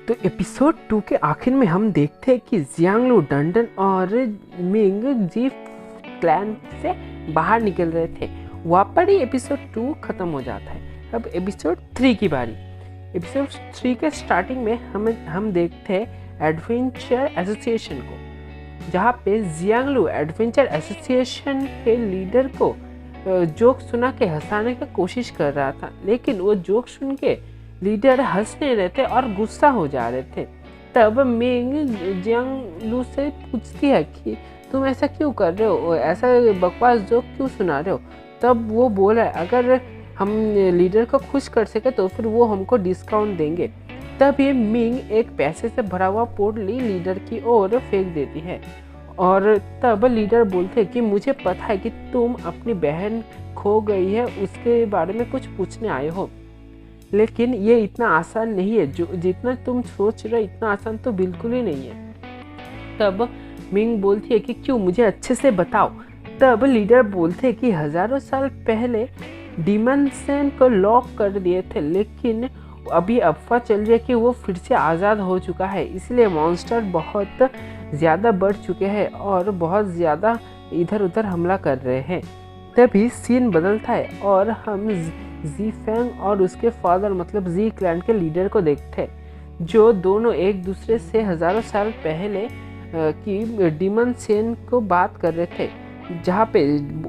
तो एपिसोड 2 के आखिर में हम देखते हैं कि जियांगलू डंडन और मिंग जी क्लैन से बाहर निकल रहे थे। वहाँ पर ही एपिसोड 2 खत्म हो जाता है। अब एपिसोड 3 की बारी। एपिसोड 3 के स्टार्टिंग में हम देखते हैं एडवेंचर एसोसिएशन को, जहाँ पे जियांगलू एडवेंचर एसोसिएशन के लीडर को जोक सुना के हंसाने की कोशिश कर रहा था, लेकिन वो जोक सुन के लीडर हंस नहीं रहे थे और गुस्सा हो जा रहे थे। तब मिंग जियांगलू से पूछती है कि तुम ऐसा क्यों कर रहे हो, ऐसा बकवास जोक क्यों सुना रहे हो। तब वो बोला अगर हम लीडर को खुश कर सके तो फिर वो हमको डिस्काउंट देंगे। तब ये मिंग एक पैसे से भरा हुआ पोटली लीडर की ओर फेंक देती है और तब लीडर बोलते हैं कि मुझे पता है कि तुम अपनी बहन खो गई है उसके बारे में कुछ पूछने आए हो, लेकिन ये इतना आसान नहीं है, जो जितना तुम सोच रहे इतना आसान तो बिल्कुल ही नहीं है। तब मिंग बोलती है कि क्यों, मुझे अच्छे से बताओ। तब लीडर बोलते हैं कि हजारों साल पहले डीमन सेन को लॉक कर दिए थे, लेकिन अभी अफवाह चल रही है कि वो फिर से आज़ाद हो चुका है, इसलिए मॉन्स्टर बहुत ज़्यादा बढ़ चुके हैं और बहुत ज़्यादा इधर उधर हमला कर रहे हैं। तभी सीन बदलता है और हम जी फैंग और उसके फादर मतलब जी क्लैन के लीडर को देखते हैं, जो दोनों एक दूसरे से हजारों साल पहले की डीमन सेन को बात कर रहे थे, जहाँ पे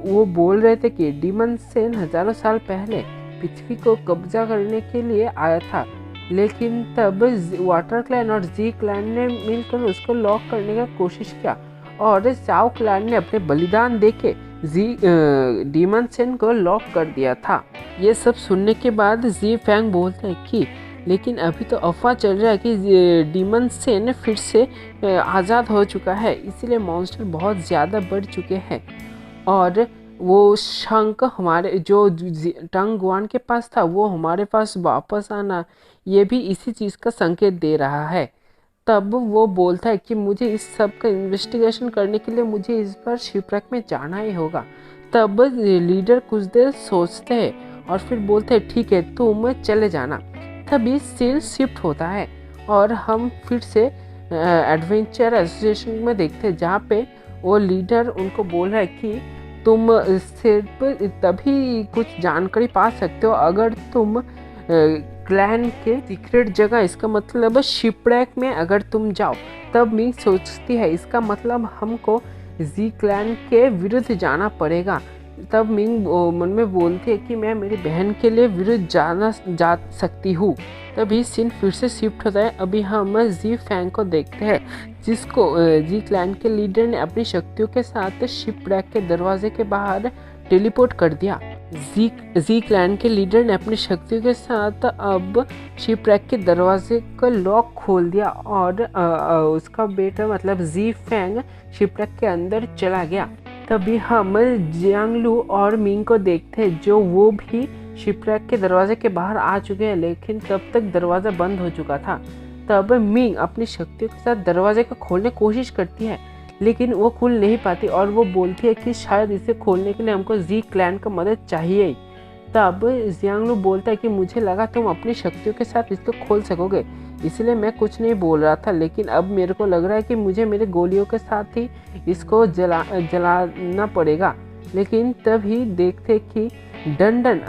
वो बोल रहे थे कि डीमन सेन हजारों साल पहले पृथ्वी को कब्जा करने के लिए आया था, लेकिन तब वाटर क्लैन और जी क्लैन ने मिलकर उसको लॉक करने का कोशिश किया और चाओ क्लैन ने अपने बलिदान देके डीमन सेन को लॉक कर दिया था। ये सब सुनने के बाद जी फैंग बोलते हैं कि लेकिन अभी तो अफवाह चल रहा है कि डीमन सेन फिर से आज़ाद हो चुका है, इसलिए मॉन्स्टर बहुत ज़्यादा बढ़ चुके हैं और वो शंख हमारे जो टंग गुआन के पास था वो हमारे पास वापस आना ये भी इसी चीज़ का संकेत दे रहा है। तब वो बोलता है कि मुझे इस सब का इन्वेस्टिगेशन करने के लिए मुझे इस बार शिपरेक में जाना ही होगा। तब लीडर कुछ देर सोचते हैं और फिर बोलते हैं ठीक है तुम चले जाना। तभी सीन शिफ्ट होता है और हम फिर से एडवेंचर एसोसिएशन में देखते हैं, जहाँ पे वो लीडर उनको बोल रहा है कि तुम सिर्फ तभी कुछ जानकारी पा सकते हो अगर तुम क्लैन के सीक्रेट जगह, इसका मतलब शिपरेक में अगर तुम जाओ। तब मिंग सोचती है इसका मतलब हमको जी क्लैन के विरुद्ध जाना पड़ेगा। तब मिंग मन में बोलती है कि मैं मेरी बहन के लिए विरुद्ध जा सकती हूँ। तभी सीन फिर से शिफ्ट होता है। अभी हम जी फैंग को देखते हैं, जिसको जी क्लैन के लीडर ने अपनी शक्तियों के साथ शिपरेक के दरवाजे के बाहर टेलीपोर्ट कर दिया। जी क्लैन के लीडर ने अपनी शक्तियों के साथ अब शिपरेक के दरवाजे का लॉक खोल दिया और उसका बेटा मतलब जी फैंग शिपरेक के अंदर चला गया। तभी हम जियांगलू और मिंग को देखते हैं, जो वो भी शिपरेक के दरवाजे के बाहर आ चुके हैं, लेकिन तब तक दरवाज़ा बंद हो चुका था। तब मिंग अपनी शक्तियों के साथ दरवाजे को खोलने की कोशिश करती है, लेकिन वो खुल नहीं पाती और वो बोलती है कि शायद इसे खोलने के लिए हमको जी क्लैन का मदद चाहिए ही। तब जियांगलू बोलता है कि मुझे लगा तुम अपनी शक्तियों के साथ इसको खोल सकोगे, इसलिए मैं कुछ नहीं बोल रहा था, लेकिन अब मेरे को लग रहा है कि मुझे मेरे गोलियों के साथ ही इसको जलाना पड़ेगा। लेकिन तभी देखते कि डंडन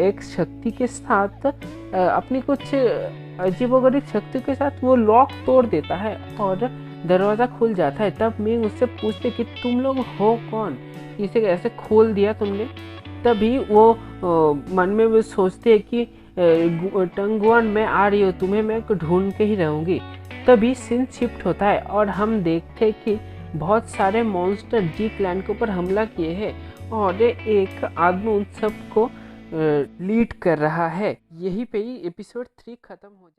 एक शक्ति के साथ अपनी कुछ अजीबोगरीब शक्ति के साथ वो लॉक तोड़ देता है और दरवाज़ा खुल जाता है। तब मिंग उससे पूछते कि तुम लोग हो कौन, इसे ऐसे खोल दिया तुमने। तभी वो मन में वो सोचते हैं कि टंगुआन मैं आ रही हूँ, तुम्हें मैं ढूंढ के ही रहूँगी। तभी सीन शिफ्ट होता है और हम देखते हैं कि बहुत सारे मॉन्स्टर जी क्लैन के ऊपर हमला किए हैं और एक आदमी उन सबको लीड कर रहा है। यहीं पे ही एपिसोड 3 खत्म हो जाता है।